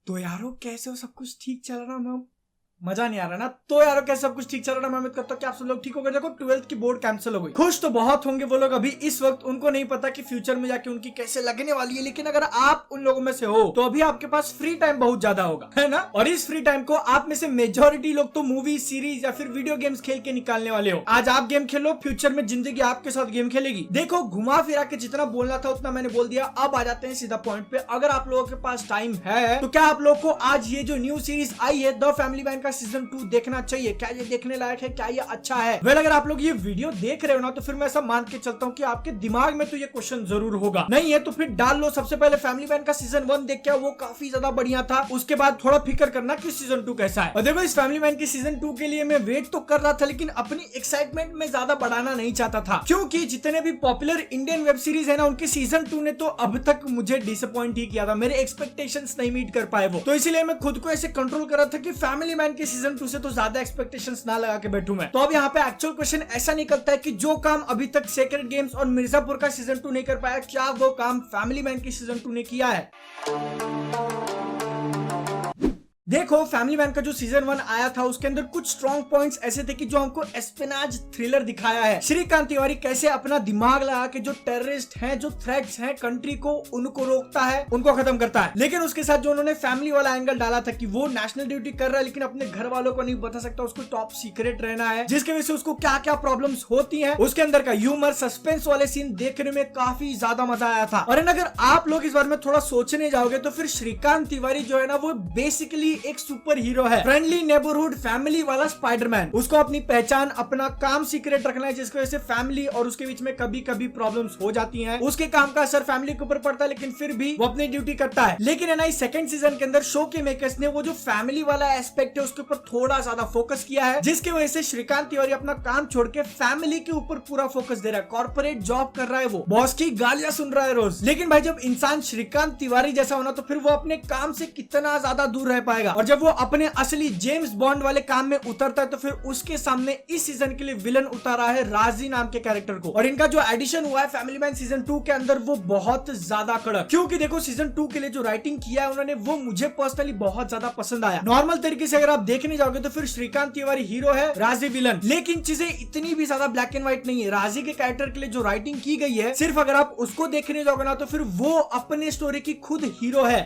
तो यारो कैसे हो, सब कुछ ठीक चल रहा? मैं मजा नहीं आ रहा ना। तो यारो कैसे सब कुछ ठीक चल रहा है? मैं उम्मीद करता हूँ कि आप सब लोग ठीक हो गए। देखो 12th की बोर्ड कैंसिल हो गई। खुश तो बहुत होंगे वो लोग अभी इस वक्त, उनको नहीं पता कि फ्यूचर में जाके उनकी कैसे लगने वाली है। लेकिन अगर आप उन लोगों में से हो तो अभी आपके पास फ्री टाइम बहुत ज्यादा होगा, है ना? और इस फ्री टाइम को आप में से मेजोरिटी लोग तो मूवी, सीरीज या फिर वीडियो गेम्स खेल के निकालने वाले हो। आज आप गेम खेलो, फ्यूचर में जिंदगी आपके साथ गेम खेलेगी। देखो घुमा फिरा के जितना बोलना था उतना मैंने बोल दिया। अब आ जाते हैं सीधा पॉइंट पे। अगर आप लोगों के पास टाइम है तो क्या आप लोग को आज ये जो न्यू सीरीज आई है द फैमिली मैन का सीजन 2 देखना चाहिए? क्या ये देखने लायक है? क्या ये अच्छा है? वेल अगर आप लोग ये वीडियो देख रहे हो ना तो फिर मैं ऐसा मान के चलता हूँ कि आपके दिमाग में तो ये क्वेश्चन जरूर होगा। नहीं है तो फिर डाल लो। सबसे पहले फैमिली मैन का सीजन 1 देख के वो काफी ज्यादा बढ़िया था। उसके बाद थोड़ा फिक्र करना कि सीजन 2 कैसा है। और देखो इस फैमिली मैन की सीजन 2 के लिए मैं वेट तो कर रहा था, लेकिन अपनी एक्साइटमेंट में ज्यादा बढ़ाना नहीं चाहता था, क्योंकि जितने भी पॉपुलर इंडियन वेब सीरीज है ना उनके सीजन 2 ने तो अब तक मुझे डिसअपॉइंट ही किया था। मेरे एक्सपेक्टेशंस नहीं मीट कर पाए वो, तो इसीलिए मैं खुद को ऐसे कंट्रोल कर रहा था कि फैमिली मैन के सीजन 2 से तो ज्यादा एक्सपेक्टेशंस ना लगा के बैठूं मैं। तो अब यहाँ पे एक्चुअल क्वेश्चन ऐसा निकलता है कि जो काम अभी तक सेक्रेड गेम्स और मिर्जापुर का सीजन 2 नहीं कर पाया, क्या वो काम फैमिली मैन की सीजन 2 ने किया है? देखो फैमिली मैन का जो सीजन 1 आया था उसके अंदर कुछ स्ट्रॉन्ग पॉइंट्स ऐसे थे कि जो हमको एस्पेनाज थ्रिलर दिखाया है। श्रीकांत तिवारी कैसे अपना दिमाग लगा के जो टेररिस्ट हैं, जो थ्रेट्स हैं कंट्री को, उनको रोकता है, उनको खत्म करता है। लेकिन उसके साथ जो उन्होंने फैमिली वाला एंगल डाला था कि वो नेशनल ड्यूटी कर रहा है लेकिन अपने घर वालों को नहीं बता सकता, उसको टॉप सीक्रेट रहना है, जिसकी वजह से उसको क्या क्या प्रॉब्लम्स होती है। उसके अंदर का ह्यूमर, सस्पेंस वाले सीन देखने में काफी ज्यादा मजा आया था। और अगर आप लोग इस बारे में थोड़ा सोचने जाओगे तो फिर श्रीकांत तिवारी जो है ना वो बेसिकली एक सुपर हीरो है, फ्रेंडली नेबरहुड फैमिली वाला स्पाइडरमैन। उसको अपनी पहचान, अपना काम सीक्रेट रखना है, जिसकी वजह से फैमिली और उसके बीच में कभी कभी प्रॉब्लम्स हो जाती हैं। उसके काम का असर फैमिली के ऊपर पड़ता है लेकिन फिर भी वो अपनी ड्यूटी करता है। लेकिन है ना इस सेकंड सीजन के अंदर शो के मेकर्स ने वो जो फैमिली वाला एस्पेक्ट है उसके ऊपर थोड़ा ज्यादा फोकस किया है, जिसकी वजह से श्रीकांत तिवारी अपना काम छोड़ के फैमिली के ऊपर पूरा फोकस दे रहा है। कॉर्पोरेट जॉब कर रहा है, वो बॉस की गालियां सुन रहा है रोज। लेकिन भाई जब इंसान श्रीकांत तिवारी जैसा होना तो फिर वो अपने काम से कितना ज्यादा दूर रह पाएगा। और जब वो अपने असली जेम्स बॉन्ड वाले काम में उतरता है तो फिर उसके सामने इस सीजन के लिए विलन उतारा है राजी नाम के कैरेक्टर को। और इनका जो एडिशन हुआ है फैमिली मैन सीजन 2 के अंदर वो बहुत ज्यादा कड़क, क्योंकि देखो सीजन 2 के लिए जो राइटिंग किया है उन्होंने वो मुझे पर्सनली बहुत ज्यादा पसंद आया। नॉर्मल तरीके से अगर आप देखने जाओगे तो फिर श्रीकांत तिवारी हीरो है, राजी विलन, लेकिन चीजें इतनी भी ज्यादा ब्लैक एंड व्हाइट नहीं है। राजी के कैरेक्टर के लिए जो राइटिंग की गई है सिर्फ अगर आप उसको देखने जाओगे ना तो फिर वो अपने स्टोरी की खुद हीरो है,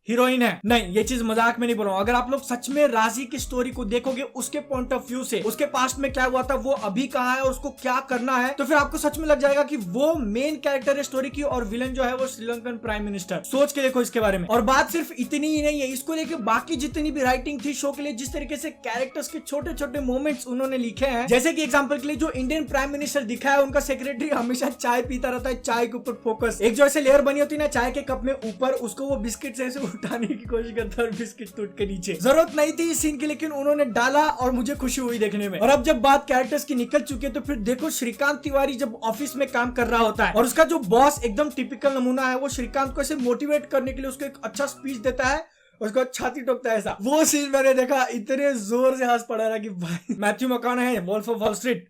हीरोइन है। नहीं ये चीज मजाक में नहीं बोल रहा हूं। अगर आप लोग सच में राजी की स्टोरी को देखोगे उसके पॉइंट ऑफ व्यू से, उसके पास्ट में क्या हुआ था, वो अभी कहां है और उसको क्या करना है, तो फिर आपको सच में लग जाएगा कि वो मेन कैरेक्टर है स्टोरी की और विलन जो है वो श्रीलंकन प्राइम मिनिस्टर। सोच के देखो इसके बारे में। और बात सिर्फ इतनी ही नहीं है, इसको लेके बाकी जितनी भी राइटिंग थी शो के लिए, जिस तरीके से कैरेक्टर्स के छोटे छोटे मोमेंट्स उन्होंने लिखे हैं, जैसे कि एग्जाम्पल के लिए जो इंडियन प्राइम मिनिस्टर दिखा है उनका सेक्रेटरी हमेशा चाय पीता रहता है, चाय के ऊपर फोकस। एक जो ऐसे लेयर बनी होती है ना चाय के कप में ऊपर, उसको वो बिस्किट से ऐसे उठाने की कोशिश करता है, बिस्किट टूट के नीचे। जरूरत नहीं थी इस सीन की लेकिन उन्होंने डाला और मुझे खुशी हुई देखने में। और अब जब बात कैरेक्टर्स की निकल चुकी है तो फिर देखो श्रीकांत तिवारी जब ऑफिस में काम कर रहा होता है और उसका जो बॉस एकदम टिपिकल नमूना है, वो श्रीकांत को ऐसे मोटिवेट करने के लिए उसको एक अच्छा स्पीच देता है, उसको छाती ठोकता है ऐसा। वो सीन मैंने देखा, इतने जोर से हंस पड़ा ना कि भाई मैथ्यू मैककॉनही है Wolf of Wall Street.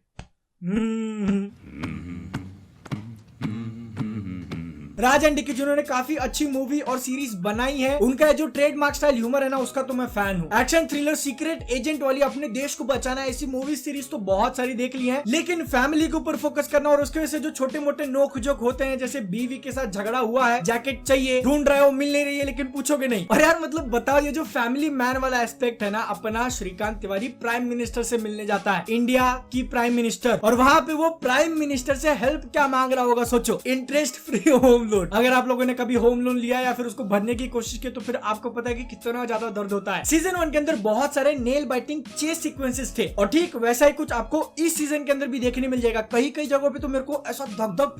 Raj and DK जिन्होंने काफी अच्छी मूवी और सीरीज बनाई है, उनका जो ट्रेडमार्क स्टाइल ह्यूमर है ना उसका तो मैं फैन हूँ। एक्शन थ्रिलर सीक्रेट एजेंट वाली अपने देश को बचाना है, ऐसी मूवी सीरीज तो बहुत सारी देख ली है, लेकिन फैमिली के ऊपर फोकस करना और उसके वजह से जो छोटे मोटे नोक जोक होते हैं, जैसे बीवी के साथ झगड़ा हुआ है, जैकेट चाहिए, ढूंढ रहे हो, मिल नहीं रही है लेकिन पूछोगे नहीं। और यार मतलब बताओ ये जो फैमिली मैन वाला एस्पेक्ट है ना, अपना श्रीकांत तिवारी प्राइम मिनिस्टर से मिलने जाता है, इंडिया की प्राइम मिनिस्टर, और वहां पे वो प्राइम मिनिस्टर से हेल्प क्या मांग रहा होगा सोचो, इंटरेस्ट फ्री होम लोन। अगर आप लोगों ने कभी होम लोन लिया या फिर उसको भरने की कोशिश की तो फिर आपको पता है कि कितना ज्यादा दर्द होता है। सीजन 1 के अंदर बहुत सारे नेल बाइटिंग चेस सीक्वेंसेस थे और ठीक वैसा ही कुछ आपको इस सीजन के अंदर भी देखने मिल जाएगा। कई कई जगहों पे तो मेरे को ऐसा धक धक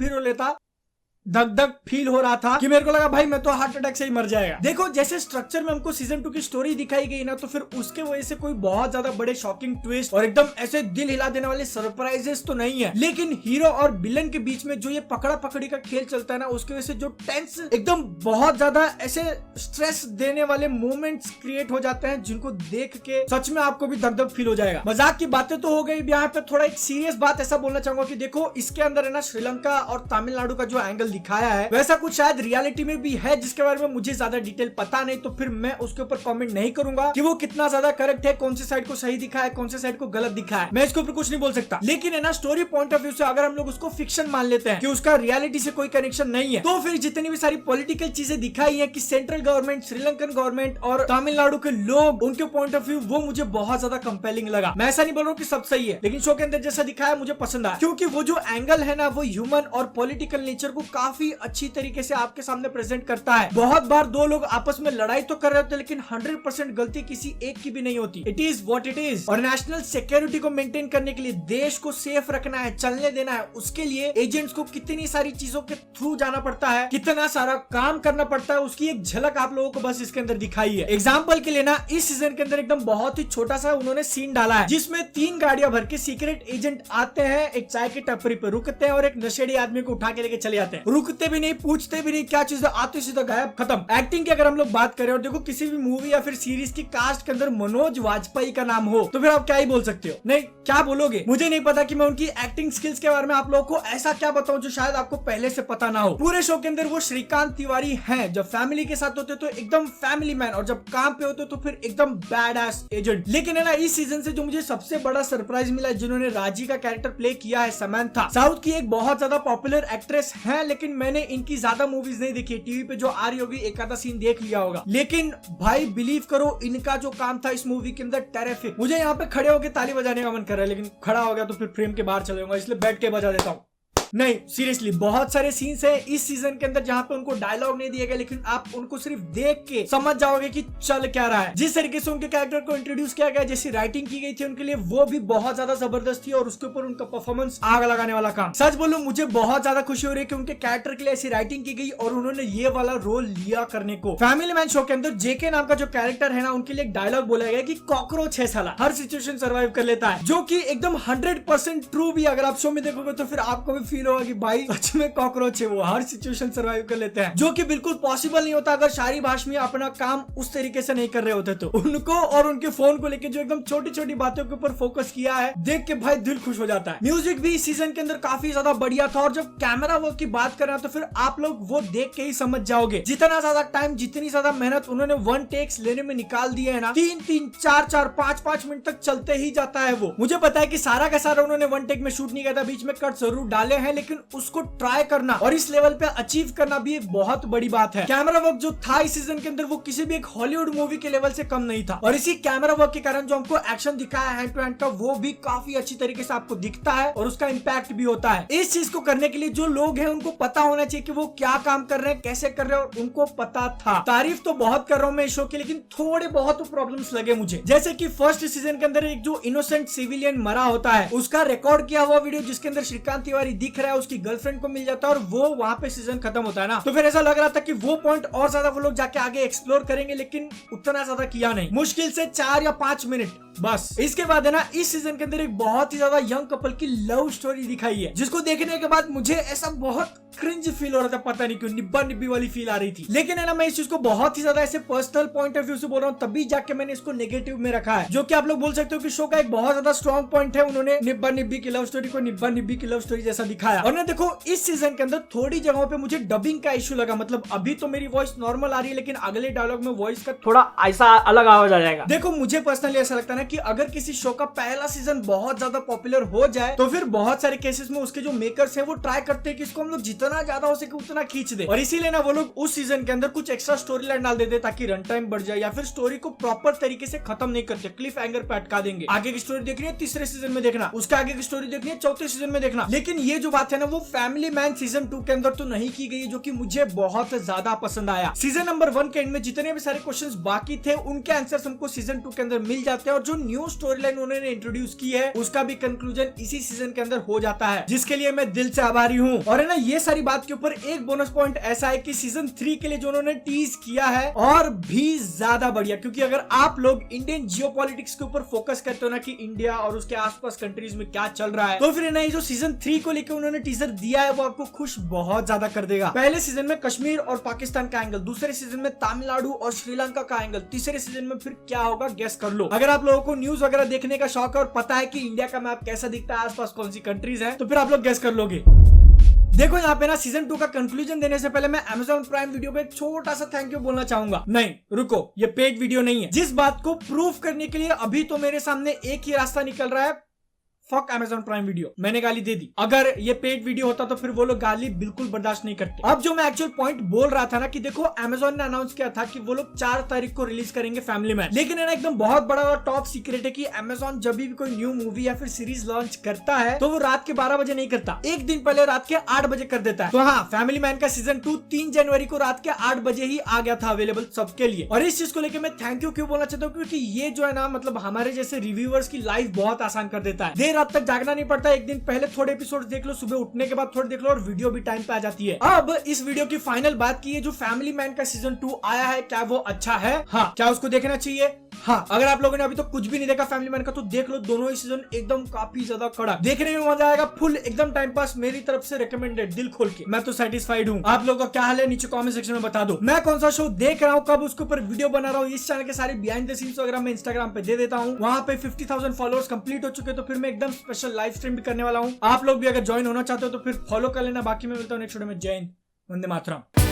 फील हो रहा था कि मेरे को लगा भाई मैं तो हार्ट अटैक से ही मर जाएगा। देखो जैसे स्ट्रक्चर में हमको सीजन 2 की स्टोरी दिखाई गई ना तो फिर उसके वजह से कोई बहुत ज्यादा बड़े शॉकिंग ट्विस्ट और एकदम ऐसे दिल हिला देने वाले सरप्राइजेस तो नहीं है, लेकिन हीरो और विलन के बीच में जो ये पकड़ा पकड़ी का खेल चलता है ना उसकी वजह से जो टेंस एकदम बहुत ज्यादा ऐसे स्ट्रेस देने वाले मोमेंट्स क्रिएट हो जाते हैं जिनको देख के सच में आपको भी धक धक फील हो जाएगा। मजाक की बातें तो हो गई, यहाँ पे थोड़ा एक सीरियस बात ऐसा बोलना चाहूंगा कि देखो इसके अंदर है ना श्रीलंका और तमिलनाडु का जो एंगल दिखाया है वैसा कुछ शायद रियलिटी में भी है, जिसके बारे में मुझे ज्यादा डिटेल पता नहीं, तो फिर मैं उसके ऊपर कमेंट नहीं करूंगा कि वो कितना ज्यादा करेक्ट है, कौन सी साइड को सही दिखा है, कौन सी साइड को गलत दिखा है, मैं इसके ऊपर कुछ नहीं बोल सकता। लेकिन है ना, स्टोरी पॉइंट ऑफ व्यू से अगर हम लोग उसको फिक्शन मान लेते हैं कि उसका रियलिटी से कोई कनेक्शन नहीं है, तो फिर जितनी भी सारी पॉलिटिकल चीजें दिखाई है कि सेंट्रल गवर्नमेंट, श्रीलंकन गवर्नमेंट और तमिलनाडु के लोग, उनके पॉइंट ऑफ व्यू, वो मुझे बहुत ज्यादा कंपेलिंग लगा। मैं ऐसा नहीं बोल रहा हूँ कि सब सही है, लेकिन शो के अंदर जैसा दिखाया मुझे पसंद आया, क्योंकि वो जो एंगल है ना, वो ह्यूमन और पॉलिटिकल नेचर को काफी अच्छी तरीके से आपके सामने प्रेजेंट करता है। बहुत बार दो लोग आपस में लड़ाई तो कर रहे होते हैं, लेकिन 100% गलती किसी एक की भी नहीं होती। It is what it is. और नेशनल सिक्योरिटी को मेंटेन करने के लिए, देश को सेफ रखना है, चलने देना है, उसके लिए एजेंट्स को कितनी सारी चीजों के थ्रू जाना पड़ता है, कितना सारा काम करना पड़ता है, उसकी एक झलक आप लोगों को बस इसके अंदर दिखाई है। एग्जाम्पल के लिए ना, इस सीजन के अंदर एकदम बहुत ही छोटा सा उन्होंने सीन डाला है, जिसमें 3 गाड़ियां भर के सीक्रेट एजेंट आते हैं, एक चाय की टपरी पे रुकते हैं और एक नशेड़ी आदमी को उठा के लेके चले जाते हैं। रुकते भी नहीं, पूछते भी नहीं क्या चीज, आते सीधा गायब, खत्म। एक्टिंग की अगर हम लोग बात करें, और देखो किसी भी मूवी या फिर सीरीज की कास्ट के अंदर मनोज वाजपेयी का नाम हो, तो फिर आप क्या ही बोल सकते हो? नहीं, क्या बोलोगे? मुझे नहीं पता कि मैं उनकी एक्टिंग स्किल्स के बारे में आप लोगों को ऐसा क्या बताऊं जो शायद आपको पहले से पता ना हो। पूरे शो के अंदर वो श्रीकांत तिवारी हैं। जब फैमिली के साथ होते तो एकदम फैमिली मैन, और जब काम पे होते तो फिर एकदम बैड एस एजेंट। लेकिन है ना, इस सीजन से जो मुझे सबसे बड़ा सरप्राइज मिला, जिन्होंने राजी का कैरेक्टर प्ले किया है, समंथा। साउथ की एक बहुत ज्यादा पॉपुलर एक्ट्रेस है, लेकिन मैंने इनकी ज्यादा मूवीज नहीं देखी। टीवी पे जो आ रही होगी एक आधा सीन देख लिया होगा, लेकिन भाई बिलीव करो, इनका जो काम था इस मूवी के अंदर टेरिफिक। मुझे यहाँ पे खड़े होकर ताली बजाने का मन कर रहा है, लेकिन खड़ा हो गया तो फिर फ्रेम के बाहर चले जाऊंगा, इसलिए बैठ के बजा देता हूँ। नहीं, सीरियसली बहुत सारे सीन्स हैं इस सीजन के अंदर जहां पे उनको डायलॉग नहीं दिए गए, लेकिन आप उनको सिर्फ देख के समझ जाओगे कि चल क्या रहा है। जिस तरीके से उनके कैरेक्टर को इंट्रोड्यूस किया गया, जैसी राइटिंग की गई थी उनके लिए, वो भी बहुत ज्यादा जबरदस्त थी, और उसके ऊपर उनका परफॉर्मेंस आग लगाने वाला काम। सच बोलूं, मुझे बहुत ज्यादा खुशी हो रही है कि उनके कैरेक्टर के लिए ऐसी राइटिंग की गई और उन्होंने ये वाला रोल लिया करने को। फैमिली मैन शो के अंदर जेके नाम का जो कैरेक्टर है ना, उनके लिए एक डायलॉग बोला गया कि कॉकरोच है साला, हर सिचुएशन सर्वाइव कर लेता है, जो कि एकदम 100% ट्रू भी। अगर आप शो में देखोगे तो फिर आपको भी फील होगा कि भाई सच में कॉकरोच है, वो हर सिचुएशन सर्वाइव कर लेते हैं, जो कि बिल्कुल पॉसिबल नहीं होता अगर शारी भाषमी अपना काम उस तरीके से नहीं कर रहे होते। तो उनको और उनके फोन को लेकर जो एकदम छोटी छोटी बातों के ऊपर फोकस किया है, देख के भाई दिल खुश हो जाता है। म्यूजिक भी इस सीजन के अंदर काफी ज्यादा बढ़िया था, और जब कैमरा वर्क की बात कर रहा तो फिर आप लोग वो देख के ही समझ जाओगे, जितना ज्यादा टाइम, जितनी ज्यादा मेहनत उन्होंने 1 टेक्स लेने में निकाल दिए है ना, 3-3, 4-4, 5-5 मिनट तक चलते ही जाता है वो। मुझे पता है कि सारा का सारा उन्होंने 1 टेक में शूट नहीं किया था, बीच में कट जरूर डाले हैं, लेकिन उसको ट्राई करना और इस लेवल पे अचीव करना भी एक बहुत बड़ी बात है। कैमरा वर्क जो था इस सीजन के अंदर, वो किसी भी एक हॉलीवुड मूवी के लेवल से कम नहीं था, और इसी कैमरा वर्क के कारण जो हमको एक्शन दिखाया हैंड टू हैंड का, वो भी काफी अच्छी तरीके से आपको दिखता है और उसका इम्पैक्ट भी होता है। इस चीज को करने के लिए जो लोग हैं उनको पता होना चाहिए कि वो क्या काम कर रहे हैं, कैसे कर रहे हैं, और उनको पता था। तारीफ तो बहुत कर रहा हूं मैं इस शो की, लेकिन थोड़े बहुत प्रॉब्लम्स लगे मुझे। जैसे कि फर्स्ट सीजन के अंदर एक जो इनोसेंट सिविलियन मरा होता है, उसका रिकॉर्ड किया हुआ वीडियो जिसके अंदर श्रीकांत तिवारी दिख रहा है, उसकी गर्लफ्रेंड को मिल जाता है और वो वहां पे सीजन खत्म होता है ना, तो फिर ऐसा लग रहा था कि वो पॉइंट और ज्यादा वो लोग जाके आगे एक्सप्लोर करेंगे, लेकिन उतना ज्यादा किया नहीं। मुश्किल से 4 या 5 मिनट बस। इसके बाद है ना, इस सीजन के अंदर एक बहुत ही ज्यादा यंग कपल की लव स्टोरी दिखाई है, जिसको देखने के बाद मुझे ऐसा बहुत क्रिंज फील हो रहा था, पता नहीं क्यों, निब्बा निब्बी वाली फील आ रही थी। लेकिन है ना, मैं इस चीज को बहुत ही ज्यादा ऐसे पर्सनल पॉइंट ऑफ व्यू से बोल रहा हूँ, तभी जाके मैंने इसको नेगेटिव में रखा है, जो कि आप लोग बोल सकते हो कि शो का एक बहुत ज्यादा स्ट्रॉन्ग पॉइंट है। उन्होंने निब्बा निब्बी की लव स्टोरी को निब्बा निब्बी की लव स्टोरी जैसा दिखाया। और ना देखो, इस सीजन के अंदर थोड़ी जगहों पे मुझे डबिंग का इशू लगा, मतलब अभी तो मेरी वॉइस नॉर्मल आ रही है, लेकिन अगले डायलॉग में वॉइस का थोड़ा ऐसा अलग आवाज आ जाएगा। देखो, मुझे पर्सनली ऐसा लगता है कि अगर किसी शो का पहला सीजन बहुत ज्यादा पॉपुलर हो जाए, तो फिर बहुत सारे केसेस में उसके जो मेकर्स हैं वो ट्राई करते हैं कि इसको हम लोग जितना ज्यादा हो सके उतना खींच दे, और इसीलिए ना वो लोग उस सीजन के अंदर कुछ एक्स्ट्रा स्टोरी लाइन डाल देते ताकि रन टाइम बढ़ जाए, या फिर स्टोरी को प्रॉपर तरीके से खत्म नहीं करते, क्लिफ हैंगर पे अटका देंगे। आगे की स्टोरी देखनी है तीसरे सीजन में देखना, उसका आगे की स्टोरी देखनी है चौथे सीजन में देखना। लेकिन ये जो बात है ना, वो फैमिली मैन सीजन 2 के अंदर तो नहीं की गई, जो कि मुझे बहुत ज्यादा पसंद आया। सीजन नंबर 1 के एंड में जितने भी सारे क्वेश्चंस बाकी थे, उनके आंसर्स हमको सीजन 2 के अंदर मिल जाते हैं, और जो न्यू स्टोरी लाइन उन्होंने इंट्रोड्यूस की है, उसका भी कंक्लूजन इसी सीजन के अंदर हो जाता है, जिसके लिए मैं दिल से आभारी हूँ। और है ना, ये सारी बात के ऊपर एक बोनस पॉइंट ऐसा है कि सीजन 3 के लिए जो उन्होंने टीज किया है, और भी ज्यादा बढ़िया, क्योंकि अगर आप लोग इंडियन जियोपॉलिटिक्स के ऊपर फोकस करते हो ना, कि इंडिया और उसके आसपास कंट्रीज में क्या चल रहा है, तो फिर ना ये जो सीजन 3 को लेकर उन्होंने टीजर दिया है, वो आपको खुश बहुत ज्यादा कर देगा। पहले सीजन में कश्मीर और पाकिस्तान का एंगल, दूसरे सीजन में तमिलनाडु और श्रीलंका का एंगल, तीसरे सीजन में फिर क्या होगा गेस कर लो। अगर आप लोगों को न्यूज वगैरह देखने का शौक है और पता है कि इंडिया का मैप कैसा दिखता है, आसपास कौन सी कंट्रीज है, तो फिर आप लोग गेस कर लोगे। देखो यहाँ पे ना सीजन 2 का कंक्लूजन देने से पहले मैं Amazon प्राइम वीडियो पे एक छोटा सा थैंक यू बोलना चाहूंगा। नहीं रुको, ये पेड वीडियो नहीं है। जिस बात को प्रूफ करने के लिए अभी तो मेरे सामने एक ही रास्ता निकल रहा है, फक Amazon प्राइम वीडियो। मैंने गाली दे दी। अगर ये पेड वीडियो होता तो फिर वो लोग गाली बिल्कुल बर्दाश्त नहीं करते। अब जो मैं एक्चुअल पॉइंट बोल रहा था ना कि देखो Amazon ने अनाउंस किया था कि वो लोग 4 तारीख को रिलीज करेंगे फैमिली मैन, लेकिन है ना एकदम बहुत बड़ा और टॉप सीक्रेट है कि Amazon जब भी कोई न्यू मूवी या फिर सीरीज लॉन्च करता है तो वो रात के 12 बजे नहीं करता, एक दिन पहले रात के 8 बजे कर देता है। तो हाँ, फैमिली मैन का सीजन 2 3 जनवरी को रात के 8 बजे ही आ गया था अवेलेबल सबके लिए। और इस चीज को लेकर मैं थैंक यू क्यों बोलना चाहता हूँ, क्योंकि ये जो है ना मतलब हमारे जैसे रिव्यूअर्स की लाइफ बहुत आसान कर देता है। देर रात तक जागना नहीं पड़ता, एक दिन पहले थोड़े एपिसोड देख लो, सुबह उठने के बाद थोड़े देख लो और वीडियो भी टाइम पे आ जाती है। अब इस वीडियो की फाइनल बात की है, जो फैमिली मैन का सीजन 2 आया है क्या वो अच्छा है? हाँ। क्या उसको देखना चाहिए? हाँ। अगर आप लोगों ने अभी तो कुछ भी नहीं देखा फैमिली मैन का तो देख लो, दोनों ही सीजन एकदम काफी ज्यादा कड़ा, देखने में मजा आएगा, फुल एकदम टाइम पास। मेरी तरफ से रिकमेंडेड, दिल खोल के। मैं तो सेटिस्फाइड हूँ। आप लोगों का क्या हाल है नीचे कमेंट सेक्शन में बता दो। मैं कौन सा शो देख रहा हूँ, कब उसके ऊपर वीडियो बना रहा हूँ, इस चैनल के सारे बिहाइंड द सीन्स वगैरह मैं इंस्टाग्राम पे दे देता हूँ। वहाँ पे 50,000 फॉलोअर्स कंप्लीट हो चुके, तो फिर मैं एकदम स्पेशल लाइव स्ट्रीम भी करने वाला हूँ। आप लोग भी अगर ज्वाइन होना चाहते हो तो फिर फॉलो कर लेना। बाकी मैं मिलता हूँ नेक्स्ट वीडियो में। जय हिंद, वंदे मातरम।